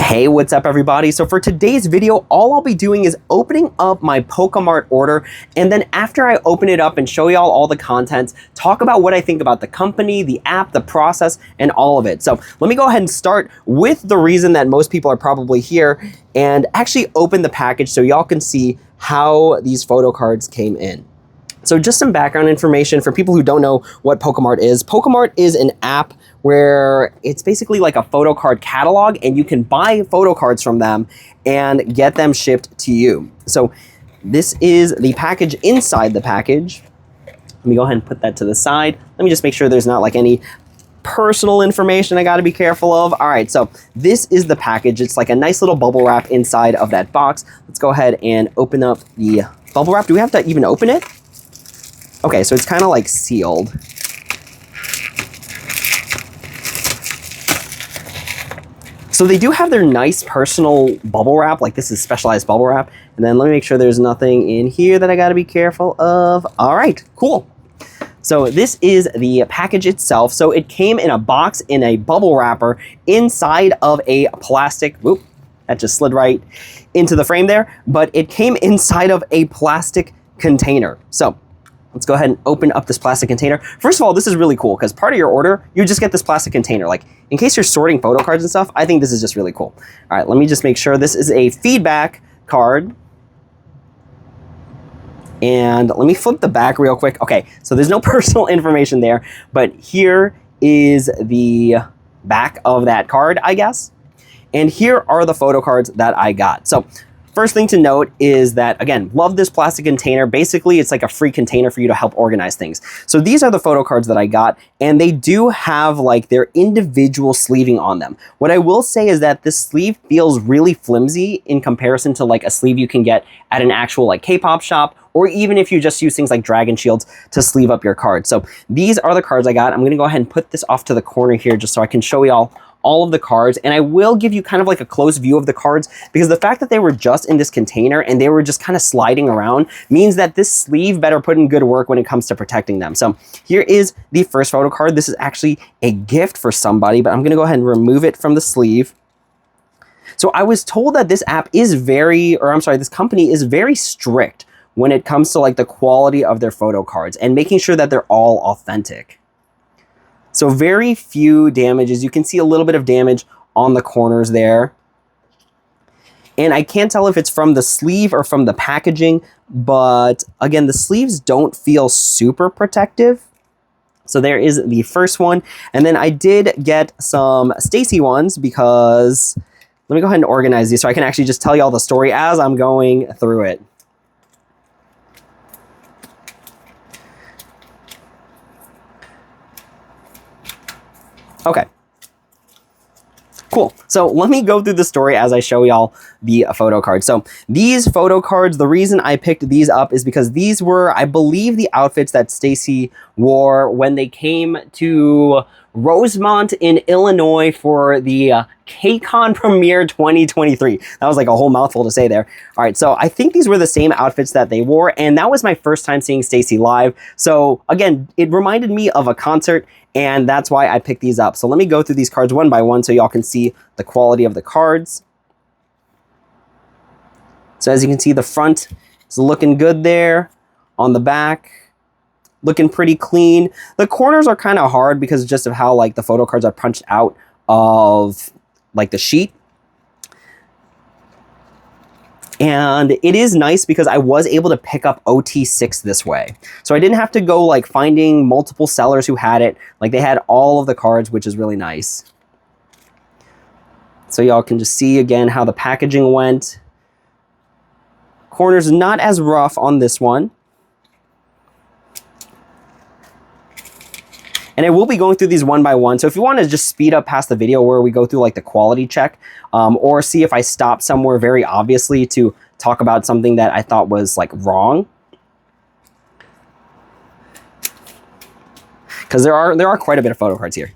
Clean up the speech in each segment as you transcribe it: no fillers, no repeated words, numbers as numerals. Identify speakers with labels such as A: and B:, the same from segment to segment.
A: Hey, what's up everybody? So for today's video, all I'll be doing is opening up my PocaMart order, and then after I open it up and show y'all all the contents, talk about what I think about the company, the app, the process, and all of it. So let me go ahead and start with the reason that most people are probably here and actually open the package so y'all can see how these photo cards came in. So just some background information for people who don't know what PocaMart is. PocaMart is an app where it's basically like a photo card catalog, and you can buy photo cards from them and get them shipped to you. So this is the package inside the package. Let me go ahead and put that to the side. Let me just make sure there's not like any personal information I got to be careful of. All right, so this is the package. It's like a nice little bubble wrap inside of that box. Let's go ahead and open up the bubble wrap. Do we have to even open it? Okay, so it's kind of like sealed. So they do have their nice personal bubble wrap, like this is specialized bubble wrap. And then let me make sure there's nothing in here that I gotta be careful of. All right, cool. So this is the package itself. So it came in a box in a bubble wrapper inside of a plastic, whoop, that just slid right into the frame there, but it came inside of a plastic container. So let's go ahead and open up this plastic container. First of all, this is really cool because part of your order, you just get this plastic container. Like in case you're sorting photo cards and stuff, I think this is just really cool. All right, let me just make sure this is a feedback card. And let me flip the back real quick. Okay, so there's no personal information there, but here is the back of that card, I guess. And here are the photo cards that I got. So first thing to note is that, again, love this plastic container. Basically, it's like a free container for you to help organize things. So these are the photo cards that I got, and they do have like their individual sleeving on them. What I will say is that this sleeve feels really flimsy in comparison to like a sleeve you can get at an actual like K-pop shop, or even if you just use things like Dragon Shields to sleeve up your cards. So these are the cards I got. I'm gonna go ahead and put this off to the corner here just so I can show y'all all of the cards, and I will give you kind of like a close view of the cards because the fact that they were just in this container and they were just kind of sliding around means that this sleeve better put in good work when it comes to protecting them. So here is the first photo card. This is actually a gift for somebody, but I'm gonna go ahead and remove it from the sleeve. So I was told that this app is this company is very strict when it comes to like the quality of their photo cards and making sure that they're all authentic. So very few damages. You can see a little bit of damage on the corners there. And I can't tell if it's from the sleeve or from the packaging, but again, the sleeves don't feel super protective. So there is the first one. And then I did get some STAYC ones because, let me go ahead and organize these so I can actually just tell you all the story as I'm going through it. Okay, cool. So let me go through the story as I show y'all the photo cards. So these photo cards, the reason I picked these up is because these were, I believe, the outfits that STAYC wore when they came to Rosemont in Illinois for the KCON Premiere 2023. That was like a whole mouthful to say there. All right, so I think these were the same outfits that they wore, and that was my first time seeing STAYC live. So again, it reminded me of a concert, and that's why I picked these up. So let me go through these cards one by one so y'all can see the quality of the cards. So as you can see, the front is looking good there. On the back, looking pretty clean. The corners are kind of hard because just of how like the photo cards are punched out of like the sheet. And it is nice because I was able to pick up OT6 this way. So I didn't have to go like finding multiple sellers who had it. Like they had all of the cards, which is really nice. So y'all can just see again how the packaging went. Corners not as rough on this one. And I will be going through these one by one. So if you want to just speed up past the video where we go through like the quality check, or see if I stop somewhere very obviously to talk about something that I thought was like wrong. Because there are quite a bit of photo cards here.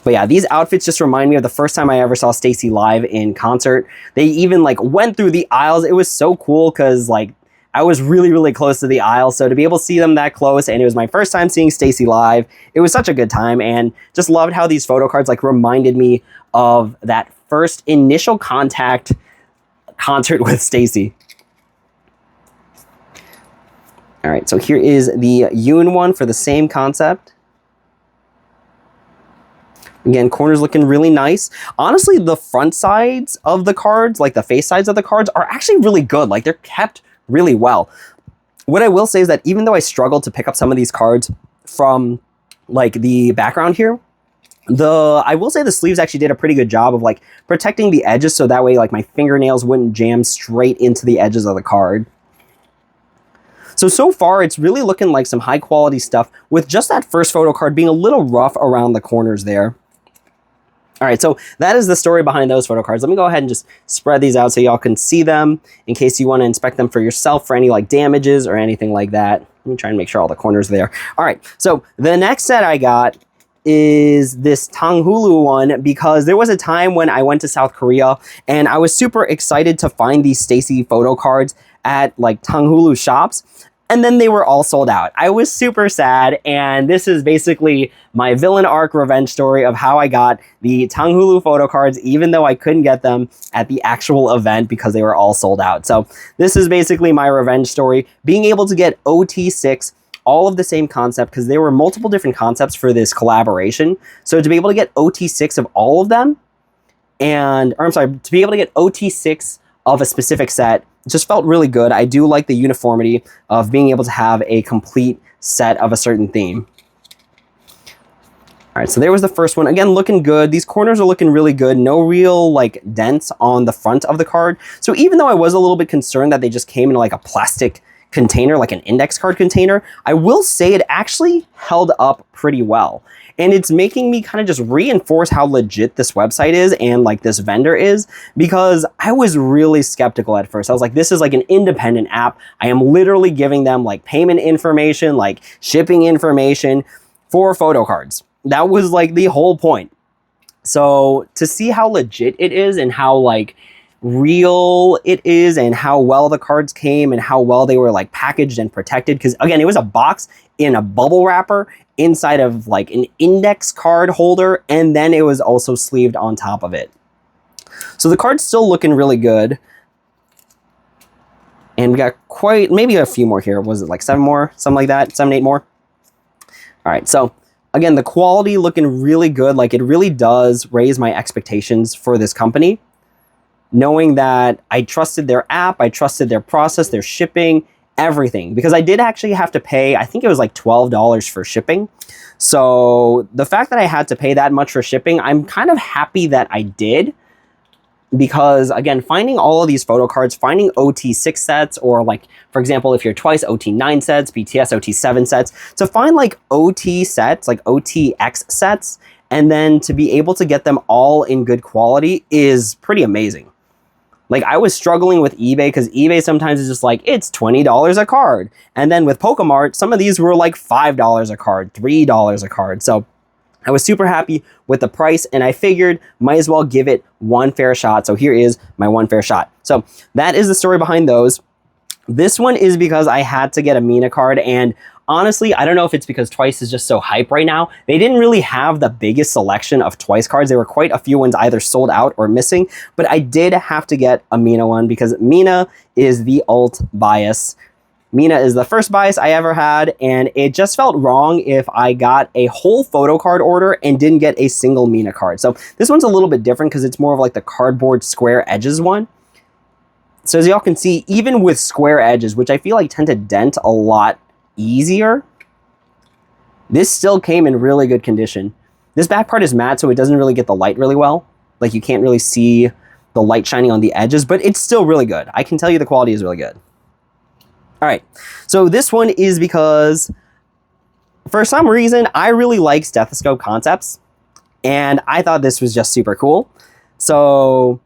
A: But yeah, these outfits just remind me of the first time I ever saw STAYC live in concert. They even like went through the aisles. It was so cool because like I was really, really close to the aisle. So to be able to see them that close, and it was my first time seeing STAYC live, it was such a good time, and just loved how these photo cards like reminded me of that first initial contact concert with STAYC. All right, so here is the Yoon one for the same concept. Again, corners looking really nice. Honestly, the front sides of the cards, like the face sides of the cards, are actually really good. Like, they're kept really well. What I will say is that even though I struggled to pick up some of these cards from like the background here, I will say the sleeves actually did a pretty good job of like protecting the edges, so that way like my fingernails wouldn't jam straight into the edges of the card. So far, it's really looking like some high quality stuff, with just that first photo card being a little rough around the corners there. All right, so that is the story behind those photo cards. Let me go ahead and just spread these out so y'all can see them in case you want to inspect them for yourself for any like damages or anything like that. Let me try and make sure all the corners are there. All right, so the next set I got is this Tanghulu one, because there was a time when I went to South Korea and I was super excited to find these STAYC photo cards at like Tanghulu shops, and then they were all sold out. I was super sad, and this is basically my villain arc revenge story of how I got the Tanghulu photo cards, even though I couldn't get them at the actual event because they were all sold out. So this is basically my revenge story, being able to get OT6, all of the same concept, because there were multiple different concepts for this collaboration. So to be able to get OT6 of all of them, to be able to get OT6 of a specific set, just felt really good. I do like the uniformity of being able to have a complete set of a certain theme. All right, so there was the first one. Again, looking good. These corners are looking really good. No real like dents on the front of the card. So even though I was a little bit concerned that they just came in like a plastic container, like an index card container, I will say it actually held up pretty well. And it's making me kind of just reinforce how legit this website is and like this vendor is, because I was really skeptical at first. I was like, this is like an independent app. I am literally giving them like payment information, like shipping information for photo cards. That was like the whole point. So to see how legit it is and how like real it is and how well the cards came and how well they were like packaged and protected, because again, it was a box in a bubble wrapper inside of like an index card holder, and then it was also sleeved on top of it. So the card's still looking really good, and we got maybe a few more here. Was it like 7 more, something like that, 7, 8 more? All right, so again, the quality looking really good. Like, it really does raise my expectations for this company, knowing that I trusted their app, I trusted their process, their shipping, everything, because I did actually have to pay, I think it was like $12 for shipping. So the fact that I had to pay that much for shipping, I'm kind of happy that I did, because again, finding all of these photo cards, finding OT6 sets, or like, for example, if you're twice, OT9 sets, BTS OT7 sets, to find like OT sets, like OTX sets, and then to be able to get them all in good quality is pretty amazing. Like, I was struggling with eBay, because eBay sometimes is just like, it's $20 a card. And then with PocaMart, some of these were like $5 a card, $3 a card. So I was super happy with the price, and I figured might as well give it one fair shot. So here is my one fair shot. So that is the story behind those. This one is because I had to get a Mina card, and honestly, I don't know if it's because Twice is just so hype right now. They didn't really have the biggest selection of Twice cards. There were quite a few ones either sold out or missing, but I did have to get a Mina one because Mina is the alt bias. Mina is the first bias I ever had, and it just felt wrong if I got a whole Photocard order and didn't get a single Mina card. So this one's a little bit different because it's more of like the cardboard square edges one. So as y'all can see, even with square edges, which I feel like tend to dent a lot easier, this still came in really good condition. This back part is matte, so it doesn't really get the light really well. Like, you can't really see the light shining on the edges, but it's still really good. I can tell you the quality is really good. All right, so this one is because for some reason, I really like stethoscope concepts, and I thought this was just super cool. So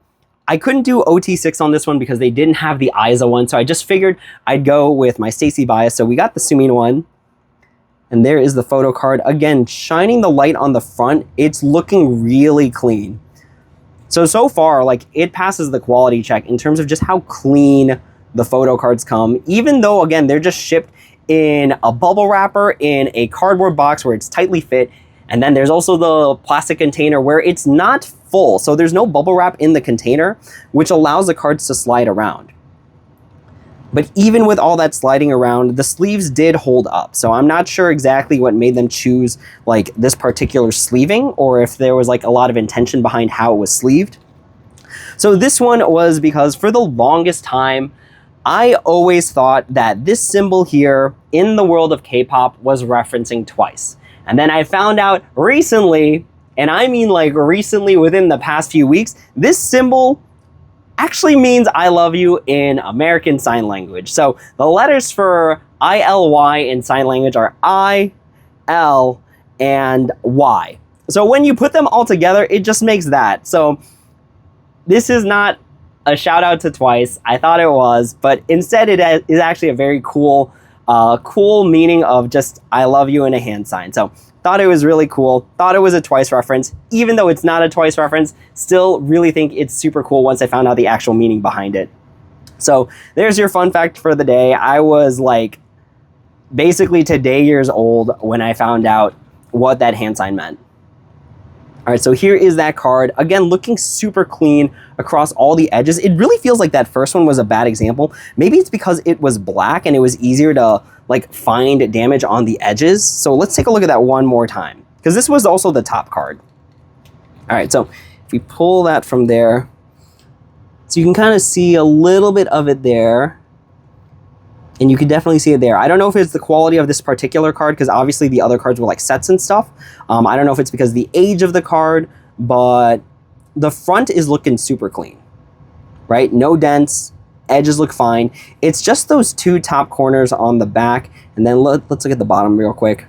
A: I couldn't do OT6 on this one because they didn't have the Isa one, so I just figured I'd go with my STAYC bias. So we got the Sumin one, and there is the photo card. Again, shining the light on the front, it's looking really clean. So far, like, it passes the quality check in terms of just how clean the photo cards come, even though, again, they're just shipped in a bubble wrapper in a cardboard box where it's tightly fit. And then there's also the plastic container where it's not full. So there's no bubble wrap in the container, which allows the cards to slide around. But even with all that sliding around, the sleeves did hold up. So I'm not sure exactly what made them choose like this particular sleeving, or if there was like a lot of intention behind how it was sleeved. So this one was because for the longest time, I always thought that this symbol here in the world of K-pop was referencing TWICE. And then I found out recently, and I mean like recently within the past few weeks, this symbol actually means I love you in American Sign Language. So the letters for ILY in sign language are I, L, and Y. So when you put them all together, it just makes that. So this is not a shout out to TWICE. I thought it was, but instead it is actually a very cool, cool meaning of just I love you in a hand sign. So thought it was really cool. Thought it was a TWICE reference. Even though it's not a TWICE reference, still really think it's super cool once I found out the actual meaning behind it. So there's your fun fact for the day. I was like basically today years old when I found out what that hand sign meant. All right, so here is that card. Again, looking super clean across all the edges. It really feels like that first one was a bad example. Maybe it's because it was black and it was easier to like find damage on the edges. So let's take a look at that one more time, because this was also the top card. All right, so if we pull that from there, so you can kind of see a little bit of it there. And you can definitely see it there. I don't know if it's the quality of this particular card, because obviously the other cards were like sets and stuff. I don't know if it's because of the age of the card, but the front is looking super clean, right? No dents, edges look fine. It's just those two top corners on the back. And then let's look at the bottom real quick.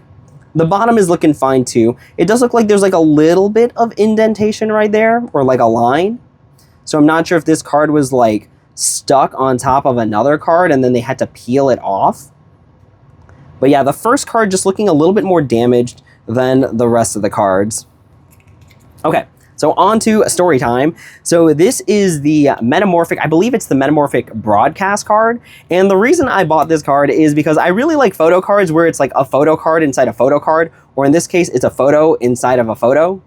A: The bottom is looking fine too. It does look like there's like a little bit of indentation right there, or like a line. So I'm not sure if this card was like stuck on top of another card and then they had to peel it off. But yeah, the first card just looking a little bit more damaged than the rest of the cards. Okay, so on to story time. So this is the Metamorphic, I believe it's the Metamorphic broadcast card. And the reason I bought this card is because I really like photo cards where it's like a photo card inside a photo card, or in this case, it's a photo inside of a photo.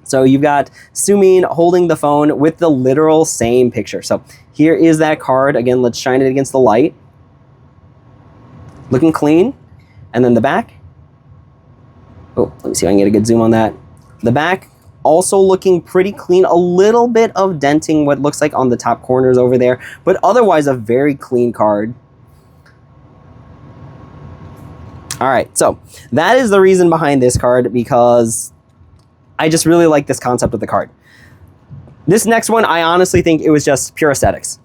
A: So you've got Sumin holding the phone with the literal same picture. So here is that card. Again, let's shine it against the light. Looking clean. And then the back. Oh, let me see if I can get a good zoom on that. The back also looking pretty clean. A little bit of denting, what looks like on the top corners over there, but otherwise a very clean card. All right, so that is the reason behind this card, because I just really like this concept of the card. This next one, I honestly think it was just pure aesthetics.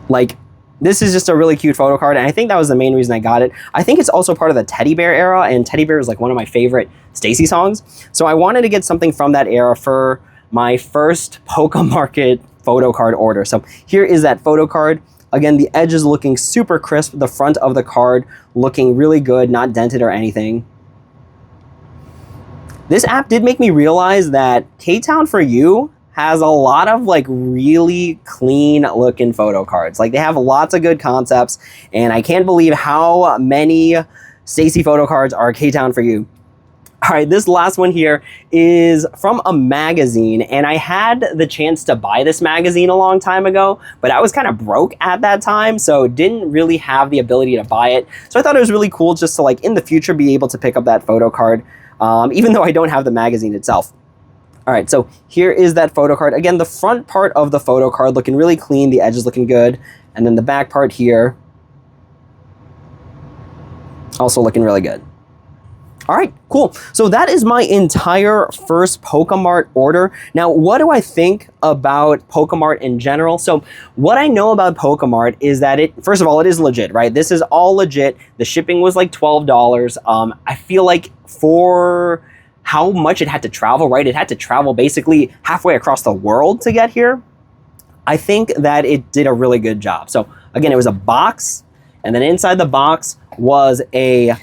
A: Like, this is just a really cute photo card, and I think that was the main reason I got it. I think it's also part of the Teddy Bear era, and Teddy Bear is like one of my favorite STAYC songs. So I wanted to get something from that era for my first PocaMart photo card order. So here is that photo card. Again, the edge is looking super crisp. The front of the card looking really good, not dented or anything. This app did make me realize that K-Town For You has a lot of like really clean looking photo cards. Like, they have lots of good concepts, and I can't believe how many STAYC photo cards are K-Town For You. All right, this last one here is from a magazine, and I had the chance to buy this magazine a long time ago, but I was kind of broke at that time, so didn't really have the ability to buy it. So I thought it was really cool just to like in the future be able to pick up that photo card, even though I don't have the magazine itself. All right, so here is that photo card. Again, the front part of the photo card looking really clean, the edges looking good, and then the back part here also looking really good. All right, cool. So that is my entire first PocaMart order. Now, what do I think about PocaMart in general? So what I know about PocaMart is that first of all, it is legit, right? This is all legit. The shipping was like $12. I feel like for how much it had to travel, right? It had to travel basically halfway across the world to get here. I think that it did a really good job. So again, it was a box, and then inside the box was a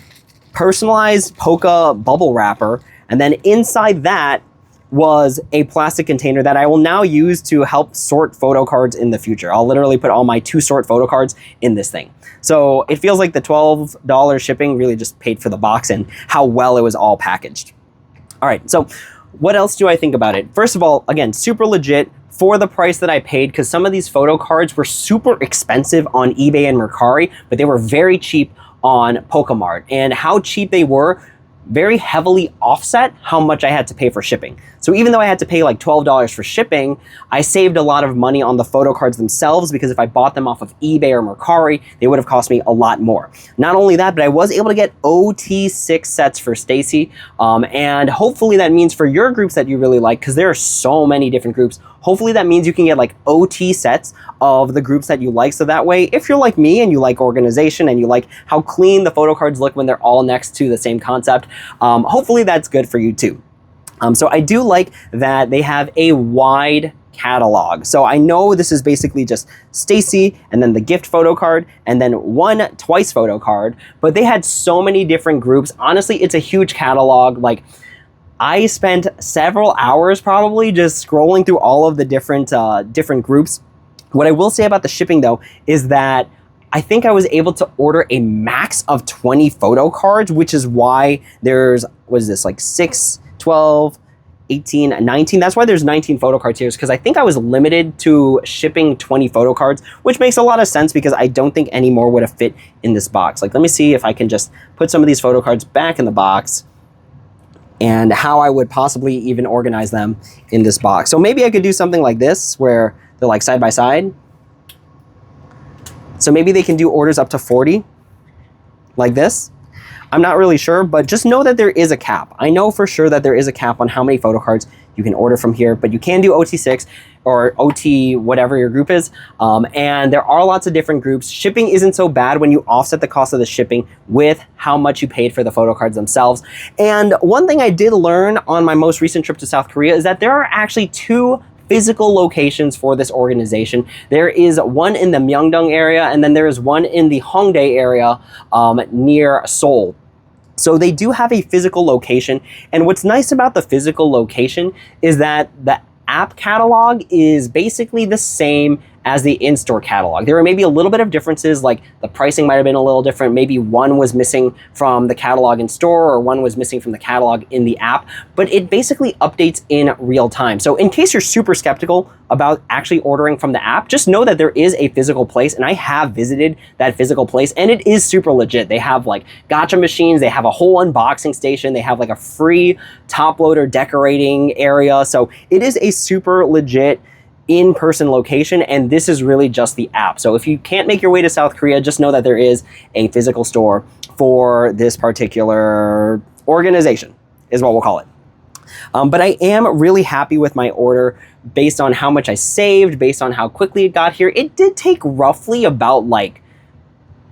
A: personalized Poca bubble wrapper, and then inside that was a plastic container that I will now use to help sort photo cards in the future. I'll literally put all my to sort photo cards in this thing. So it feels like the $12 shipping really just paid for the box and how well it was all packaged. All right, so what else do I think about it? First of all, again, super legit for the price that I paid, because some of these photo cards were super expensive on eBay and Mercari, but they were very cheap on PocaMart. And how cheap they were very heavily offset how much I had to pay for shipping. So even though I had to pay like $12 for shipping, I saved a lot of money on the photo cards themselves, because if I bought them off of eBay or Mercari, they would have cost me a lot more. Not only that, but I was able to get OT6 sets for STAYC, and hopefully that means for your groups that you really like, because there are so many different groups, hopefully that means you can get like OT sets of the groups that you like. So that way, if you're like me and you like organization and you like how clean the photo cards look when they're all next to the same concept, hopefully that's good for you too. So I do like that they have a wide catalog. So I know this is basically just STAYC and then the gift photo card and then one twice photo card, but they had so many different groups. Honestly, it's a huge catalog. Like, I spent several hours probably just scrolling through all of the different groups. What I will say about the shipping though is that I think I was able to order a max of 20 photo cards, which is why there's, what is this, like 6, 12, 18, 19. That's why there's 19 photo cards here, because I think I was limited to shipping 20 photo cards, which makes a lot of sense because I don't think any more would have fit in this box. Like, let me see if I can just put some of these photo cards back in the box and how I would possibly even organize them in this box. So maybe I could do something like this where they're like side by side. So maybe they can do orders up to 40 like this. I'm not really sure, but just know that there is a cap. I know for sure that there is a cap on how many photo cards you can order from here, but you can do OT6 or OT whatever your group is. And there are lots of different groups. Shipping isn't so bad when you offset the cost of the shipping with how much you paid for the photo cards themselves. And one thing I did learn on my most recent trip to South Korea is that there are actually 2 physical locations for this organization. There is one in the Myeongdong area, and then there is one in the Hongdae area near Seoul. So they do have a physical location. And what's nice about the physical location is that the app catalog is basically the same as the in-store catalog. There are maybe a little bit of differences, like the pricing might have been a little different. Maybe one was missing from the catalog in store or one was missing from the catalog in the app, but it basically updates in real time. So in case you're super skeptical about actually ordering from the app, just know that there is a physical place, and I have visited that physical place and it is super legit. They have like gacha machines, they have a whole unboxing station, they have like a free top loader decorating area. So it is a super legit in-person location, and this is really just the app. So if you can't make your way to South Korea, just know that there is a physical store for this particular organization, is what we'll call it. But I am really happy with my order based on how much I saved, based on how quickly it got here. It did take roughly about like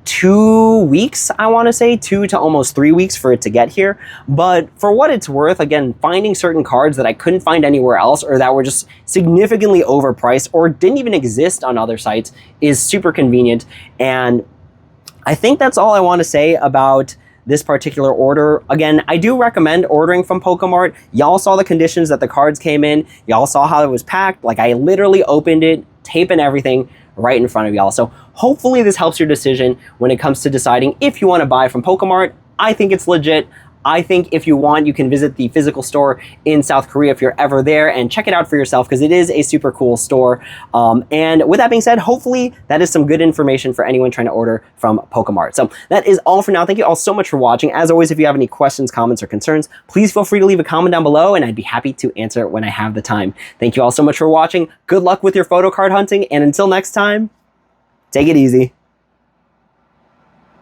A: 2 weeks, I want to say 2 to almost 3 weeks for it to get here. But for what it's worth, again, finding certain cards that I couldn't find anywhere else or that were just significantly overpriced or didn't even exist on other sites is super convenient. And I think that's all I want to say about this particular order. Again, I do recommend ordering from PocaMart. Y'all saw the conditions that the cards came in. Y'all saw how it was packed. Like, I literally opened it, tape and everything right in front of y'all. So hopefully this helps your decision when it comes to deciding if you want to buy from PocaMart. I think it's legit. I think if you want, you can visit the physical store in South Korea if you're ever there and check it out for yourself, because it is a super cool store. And with that being said, hopefully that is some good information for anyone trying to order from PocaMart. So that is all for now. Thank you all so much for watching. As always, if you have any questions, comments, or concerns, please feel free to leave a comment down below and I'd be happy to answer it when I have the time. Thank you all so much for watching. Good luck with your photo card hunting, and until next time, take it easy.